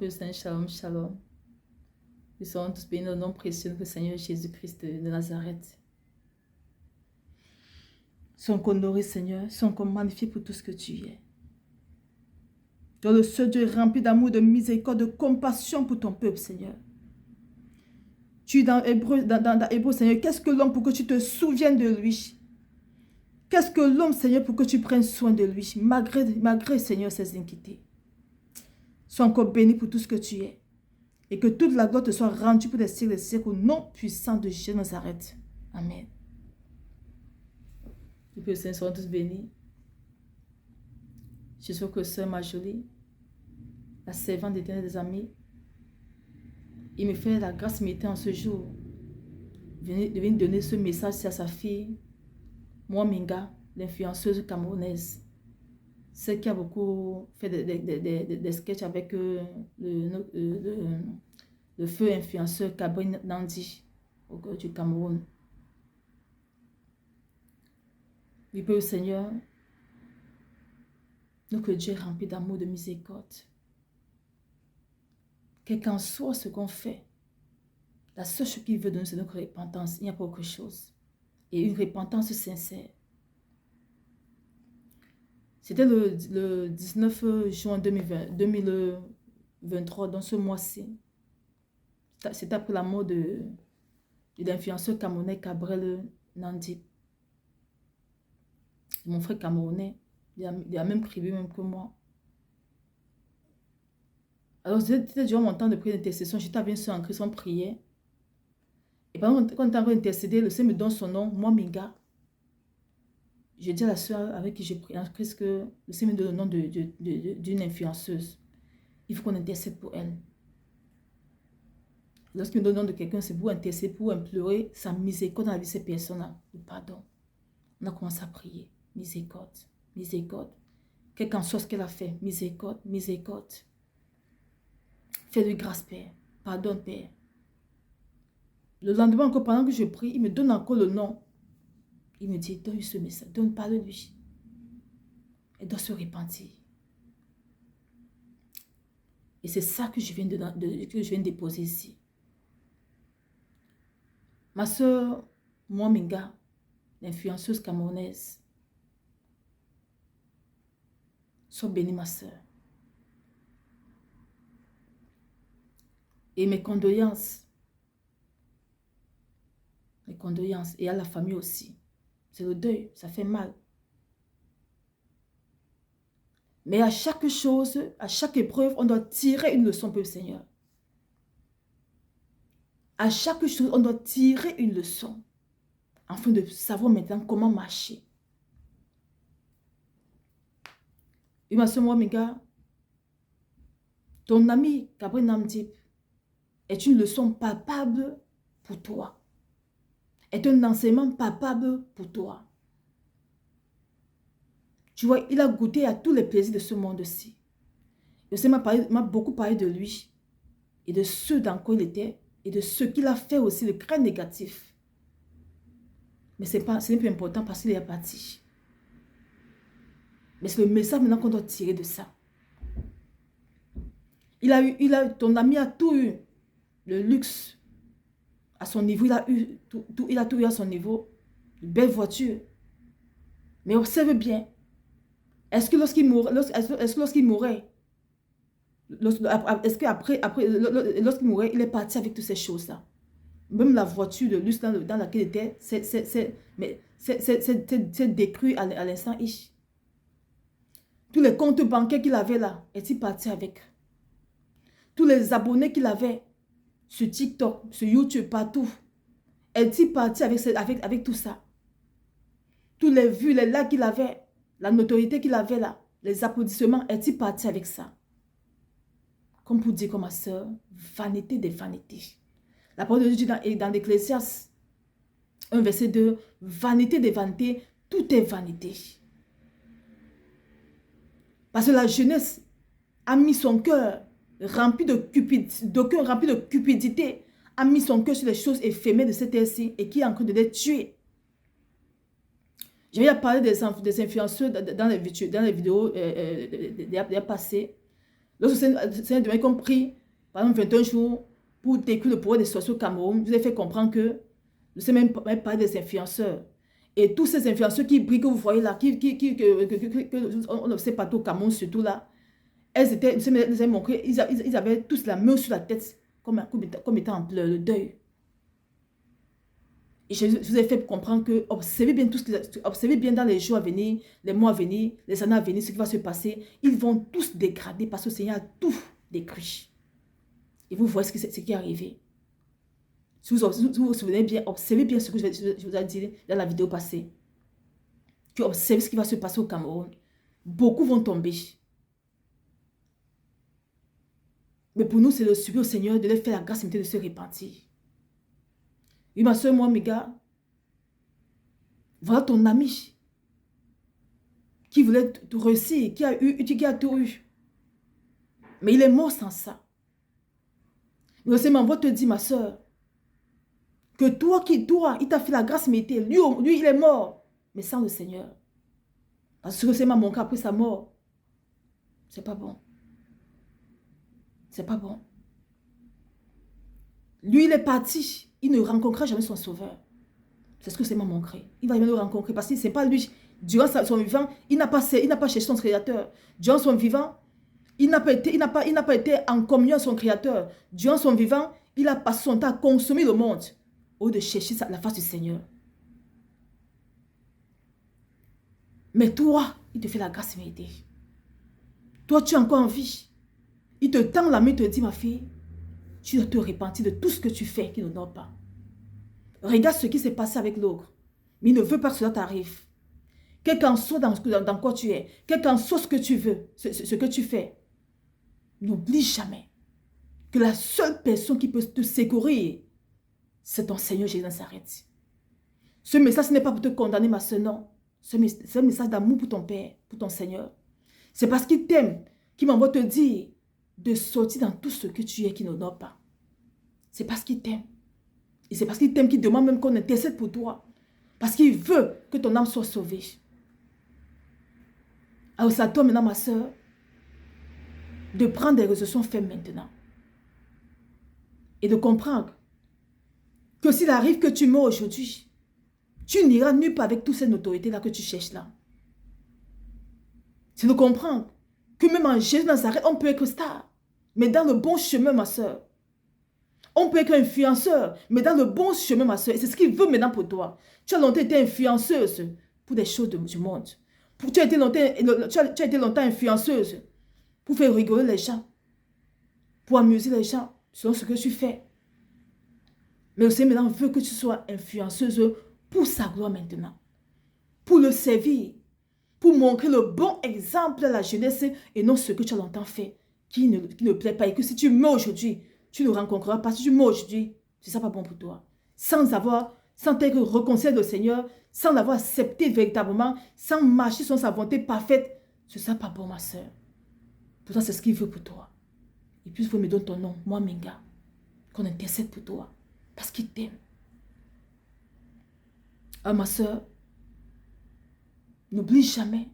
Père Saint, shalom, shalom. Nous serons tous bénis au nom précieux de notre Seigneur Jésus-Christ de Nazareth. Sois honoré, Seigneur, sois magnifié pour tout ce que tu es. Toi, le seul Dieu rempli d'amour, de miséricorde, de compassion pour ton peuple, Seigneur. Tu es dans Hébreu, Seigneur, qu'est-ce que l'homme pour que tu te souviennes de lui? Qu'est-ce que l'homme, Seigneur, pour que tu prennes soin de lui, malgré Seigneur, ses iniquités. Sois encore béni pour tout ce que tu es. Et que toute la gloire te soit rendue pour des siècles et des siècles au nom puissant de Jésus de Nazareth. Amen. Que le Seigneur soit tous bénis. Je suis que Sœur Marjorie, la servante d'Éternel des amis, il me fait la grâce méritée en ce jour de venir donner ce message à sa fille, Mouaminga, l'influenceuse camerounaise. Celle qui a beaucoup fait des sketchs avec le feu influenceur Kabri Nandi du Cameroun. Oui, Père Seigneur, notre Dieu est rempli d'amour, de miséricorde. Quel qu'en soit ce qu'on fait, la seule chose qu'il veut donner, c'est notre repentance. Il n'y a pas autre chose. Et une repentance sincère. C'était le 19 juin 2023, dans ce mois-ci. C'était après la mort de l'influenceur camerounais Gabriel Nandi. Mon frère camerounais, il a même privé même que moi. Alors, c'était durant mon temps de prière d'intercession, j'étais avec en Christ, on priait. Et pendant qu'on était en train d'intercéder, le Seigneur me donne son nom, Mouaminga. Je dis à la soeur avec qui j'ai prié en Christ que le Seigneur me donne le nom d'une influenceuse. Il faut qu'on intercède pour elle. Lorsqu'il me donne le nom de quelqu'un, c'est pour intercéder, pour implorer sa miséricorde dans la vie de ces personnes-là. Le pardon. On a commencé à prier. Miséricorde, miséricorde. Quel qu'en soit ce qu'elle a fait, miséricorde, miséricorde. Fais-lui grâce, Père. Pardonne, Père. Le lendemain, encore pendant que je prie, il me donne encore le nom. Il me dit, donne-lui ce message, parle-lui. Elle doit se repentir. Et c'est ça que je viens de déposer ici. Ma soeur, Mouaminga, l'influenceuse camerounaise, sois bénie, ma soeur. Et mes condoléances. Mes condoléances. Et à la famille aussi. C'est le deuil, ça fait mal. Mais à chaque chose, à chaque épreuve, on doit tirer une leçon, Père Seigneur. À chaque chose, on doit tirer une leçon. Afin de savoir maintenant comment marcher. Et ma soeur Mouaminga, ton ami Gabriel Nandi est une leçon palpable pour toi. Est un enseignement palpable pour toi. Tu vois, il a goûté à tous les plaisirs de ce monde-ci. Le Seigneur m'a beaucoup parlé de lui et de ceux dans quoi il était et de ce qu'il a fait aussi, le très négatif. Mais ce n'est plus important parce qu'il est parti. Mais c'est le message maintenant qu'on doit tirer de ça. Ton ami a tout eu, le luxe à son niveau, il a tout eu à son niveau, une belle voiture. Mais observe bien, est-ce que lorsqu'il mourait, lorsqu'il mourait, il est parti avec toutes ces choses-là? Même la voiture de luxe dans laquelle il était, c'est détruit à l'instant. Tous les comptes bancaires qu'il avait là, est-il parti avec? Tous les abonnés qu'il avait sur TikTok, sur YouTube, partout, est-il parti avec tout ça? Tous les vues, les likes qu'il avait, la notoriété qu'il avait là, les applaudissements, est-il parti avec ça? Comme pour dire comme ma soeur, vanité des vanités. La parole de Dieu dit dans l'Ecclésiaste, 1 verset 2, vanité des vanités, tout est vanité. Parce que la jeunesse a mis son cœur rempli de cupidité, a mis son cœur sur les choses éphémères de cette terre-ci et qui est en train de les tuer. Je viens de parler des influenceurs dans les vidéos passées. Lorsque le Seigneur demande qu'on prie, par exemple 21 jours, pour détruire le pouvoir des sorciers au Cameroun, je vous ai fait comprendre que le Seigneur même parle des influenceurs. Et tous ces influenceurs qui brillent, que vous voyez là, on ne sait pas tout au Cameroun, surtout là, elles étaient, le Seigneur les a montré, ils avaient tous la main sur la tête, comme étant en pleurs, le deuil. Et je vous ai fait comprendre que observez bien dans les jours à venir, les mois à venir, les années à venir, ce qui va se passer. Ils vont tous dégrader parce que le Seigneur a tout décrit. Et vous voyez ce qui est arrivé. Si vous vous souvenez bien, observez bien ce que je vous ai dit dans la vidéo passée. Que observez ce qui va se passer au Cameroun. Beaucoup vont tomber. Mais pour nous, c'est le supplier au Seigneur de leur faire la grâce et de se repentir. Oui, ma soeur, moi, mes gars, voilà ton ami qui voulait te réussir, qui a tout eu. Mais il est mort sans ça. Mais le Seigneur va te dire, ma soeur, que toi, il t'a fait la grâce méritée. Lui, il est mort, mais sans le Seigneur. Parce que le Seigneur m'a montré après sa mort. C'est pas bon. C'est pas bon. Lui, il est parti. Il ne rencontrera jamais son sauveur. C'est ce que c'est m'a montré. Il va jamais le rencontrer parce que c'est pas lui. Durant son vivant, il n'a pas cherché son créateur. Durant son vivant, il n'a pas été en communion avec son créateur. Durant son vivant, il a passé son temps à consommer le monde au lieu de chercher la face du Seigneur. Mais toi, il te fait la grâce méritée. Toi, tu es encore en vie. Il te tend la main et te dit, ma fille, tu dois te repentir de tout ce que tu fais qui n'honore pas. Regarde ce qui s'est passé avec l'ogre. Mais il ne veut pas que cela t'arrive. Quel qu'en soit dans quoi tu es, quel qu'en soit ce que tu veux, ce que tu fais, n'oublie jamais que la seule personne qui peut te secourir, c'est ton Seigneur Jésus Nazareth. Ce message, ce n'est pas pour te condamner, ma soeur, non. C'est un message d'amour pour ton Père, pour ton Seigneur. C'est parce qu'il t'aime, qu'il m'envoie te dire de sortir dans tout ce que tu es qui n'honore pas. C'est parce qu'il t'aime. Et c'est parce qu'il t'aime qu'il demande même qu'on intercède pour toi. Parce qu'il veut que ton âme soit sauvée. Alors c'est à toi maintenant, ma soeur, de prendre des résolutions fermes maintenant. Et de comprendre que s'il arrive que tu meurs aujourd'hui, tu n'iras nulle part avec toute cette autorité-là que tu cherches là. C'est de comprendre que même en Jésus Nazareth, on peut être star, mais dans le bon chemin, ma soeur. On peut être influenceur, mais dans le bon chemin, ma soeur. Et c'est ce qu'il veut maintenant pour toi. Tu as longtemps été influenceuse pour des choses du monde. Tu as été longtemps influenceuse pour faire rigoler les gens, pour amuser les gens selon ce que tu fais. Mais aussi maintenant veut que tu sois influenceuse pour sa gloire maintenant. Pour le servir. Pour montrer le bon exemple à la jeunesse et non ce que tu as longtemps fait qui ne plaît pas. Et que si tu meurs aujourd'hui, tu ne rencontreras pas. Si tu meurs aujourd'hui, c'est ça pas bon pour toi. Sans t'être réconcilié au Seigneur, sans l'avoir accepté véritablement, sans marcher sur sa volonté parfaite, c'est ça pas bon, ma soeur. Pourtant, c'est ce qu'il veut pour toi. Et puis, il faut me donner ton nom, moi, Menga, qu'on intercède pour toi. Parce qu'il t'aime. Ah, ma soeur, n'oublie jamais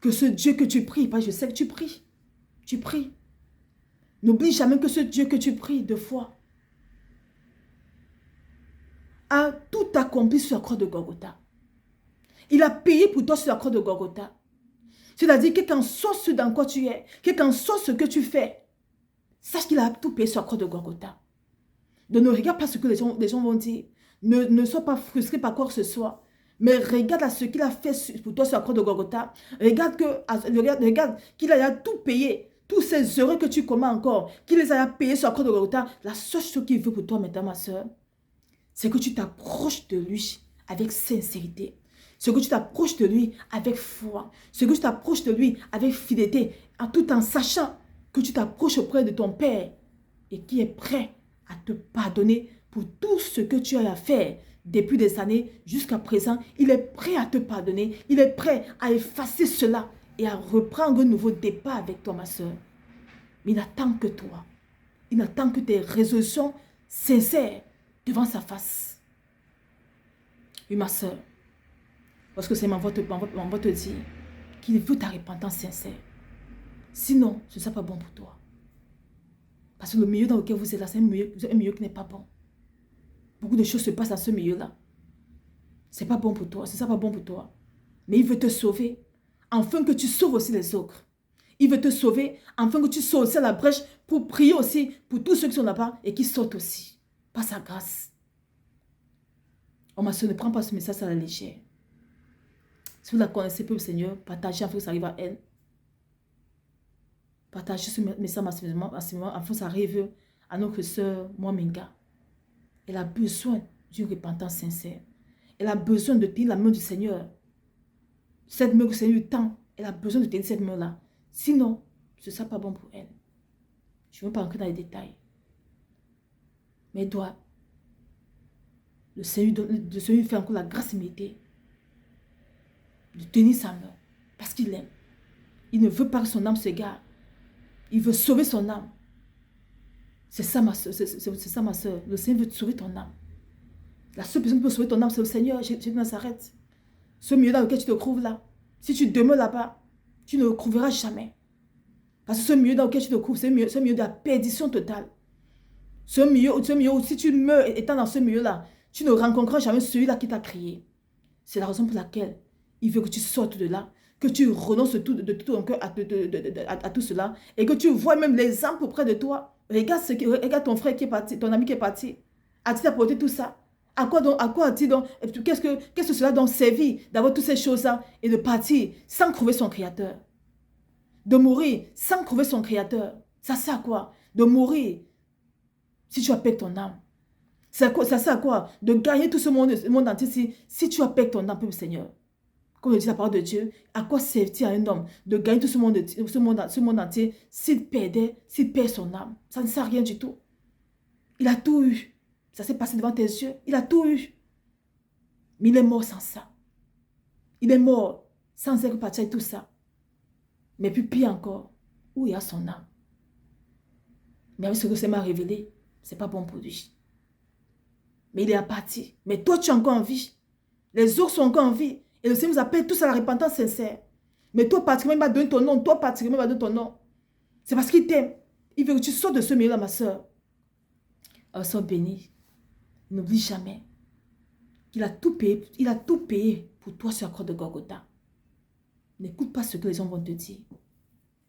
que ce Dieu que tu pries, parce que je sais que tu pries. N'oublie jamais que ce Dieu que tu pries de foi a tout accompli sur la croix de Golgotha. Il a payé pour toi sur la croix de Golgotha. C'est-à-dire que qu'en soit ce dans quoi tu es, que qu'en soit ce que tu fais, sache qu'il a tout payé sur la croix de Golgotha. Donc ne regarde pas ce que les gens vont dire. Ne sois pas frustré par quoi que ce soit. Mais regarde à ce qu'il a fait pour toi sur la croix de Golgotha. Regarde qu'il a tout payé. Tous ces heureux que tu commets encore, qu'il les a payés sur la croix de Golgotha. La seule chose qu'il veut pour toi maintenant, ma soeur, c'est que tu t'approches de lui avec sincérité. C'est que tu t'approches de lui avec foi. C'est que tu t'approches de lui avec fidélité. Tout en sachant que tu t'approches auprès de ton Père et qui est prêt à te pardonner pour tout ce que tu as à faire depuis des années jusqu'à présent. Il est prêt à te pardonner. Il est prêt à effacer cela et à reprendre un nouveau départ avec toi, ma soeur. Mais il n'attend que toi. Il n'attend que tes résolutions sincères devant sa face. Oui, ma soeur. Parce que c'est m'envoie te dire qu'il veut ta repentance sincère. Sinon, ce ne sera pas bon pour toi. Parce que le milieu dans lequel vous êtes là, c'est un milieu qui n'est pas bon. Beaucoup de choses se passent dans ce milieu-là. Ce n'est pas bon pour toi, ce ne sera pas bon pour toi. Mais il veut te sauver, afin que tu sauves aussi les autres. Il veut te sauver, afin que tu sautes aussi à la brèche pour prier aussi pour tous ceux qui sont là-bas et qui sautent aussi. Par sa grâce. Oh ma soeur, ne prends pas ce message à la légère. Si vous la connaissez, peuple Seigneur, partagez afin que ça arrive à elle. Partagez ce message massivement afin que ça arrive à notre soeur Mouamenga. Elle a besoin d'une repentance sincère. Elle a besoin de tenir la main du Seigneur. Cette main que le Seigneur lui tend, elle a besoin de tenir cette main-là. Sinon, ce ne sera pas bon pour elle. Je ne veux pas entrer dans les détails. Mais elle doit. Le Seigneur lui fait encore la grâce méritée de tenir sa main. Parce qu'il l'aime. Il ne veut pas que son âme s'égare. Il veut sauver son âme. C'est ça ma soeur. C'est ça ma soeur. Le Seigneur veut te sauver ton âme. La seule personne qui peut sauver ton âme, c'est le Seigneur. Jésus de Nazareth. Ce milieu dans lequel tu te trouves là. Si tu demeures là-bas, tu ne le trouveras jamais. Parce que ce milieu dans lequel tu te trouves, c'est un milieu de la perdition totale. Ce milieu où si tu meurs étant dans ce milieu-là, tu ne rencontreras jamais celui-là qui t'a créé. C'est la raison pour laquelle il veut que tu sortes de là, que tu renonces de tout ton cœur à tout cela, et que tu vois même les âmes auprès de toi. Regarde ton frère qui est parti, ton ami qui est parti. A-t-il apporté tout ça? À quoi a-t-il donc, qu'est-ce que cela donc servi d'avoir toutes ces choses-là et de partir sans trouver son créateur? De mourir sans trouver son créateur. Ça sert à quoi? De mourir si tu as perdu ton âme. Ça sert à quoi? De gagner tout ce monde entier si tu as perdu ton âme, peuple Seigneur. Comme le dit la parole de Dieu, à quoi sert-il à un homme de gagner tout ce monde entier s'il perd son âme? Ça ne sert à rien du tout. Il a tout eu. Ça s'est passé devant tes yeux. Il a tout eu. Mais il est mort sans ça. Il est mort sans être parti avec tout ça. Mais puis pire encore, où il a son âme? Mais avec ce que c'est m'a révélé, c'est pas bon pour lui. Mais il est parti. Mais toi, tu es encore en vie. Les autres sont encore en vie. Et le Seigneur nous appelle tous à la repentance sincère. Mais toi, particulièrement, il m'a donné ton nom. Toi, particulièrement, il m'a donné ton nom. C'est parce qu'il t'aime. Il veut que tu sortes de ce milieu-là, ma soeur. Alors, sois bénie. N'oublie jamais qu'il a tout payé. Il a tout payé pour toi sur la croix de Golgotha. N'écoute pas ce que les gens vont te dire.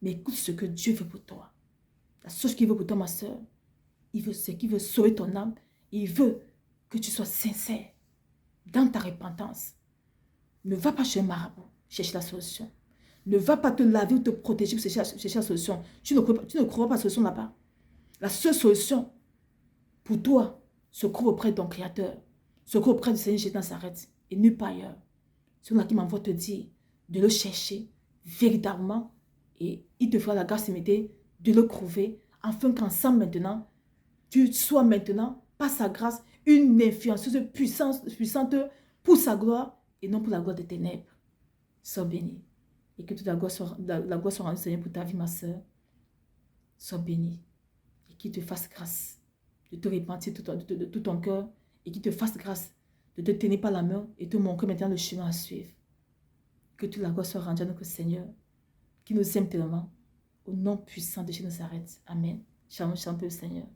Mais écoute ce que Dieu veut pour toi. La chose qu'il veut pour toi, ma soeur, c'est qu'il veut sauver ton âme. Il veut que tu sois sincère dans ta repentance. Ne va pas chez un marabout chercher la solution. Ne va pas te laver ou te protéger pour chercher la solution. Tu ne crois pas la solution là-bas. La seule solution pour toi se trouve auprès de ton Créateur, se trouve auprès du Seigneur Jésus de Nazareth et nulle part ailleurs. C'est là qui m'envoie te dire de le chercher véritablement et il te fera la grâce immédiate de le trouver afin qu'ensemble maintenant, tu sois maintenant, par sa grâce, une influenceuse puissante pour sa gloire et non pour la gloire des ténèbres. Sois béni. Et que toute la gloire soit rendue, Seigneur, pour ta vie, ma soeur. Sois béni. Et qu'il te fasse grâce de te repentir de tout ton cœur et qu'il te fasse grâce de te tenir par la main et te montrer maintenant le chemin à suivre. Que toute la gloire soit rendue à notre Seigneur, qui nous aime tellement. Au nom puissant de Jésus de Nazareth. Amen. Shalom, shalom, Seigneur.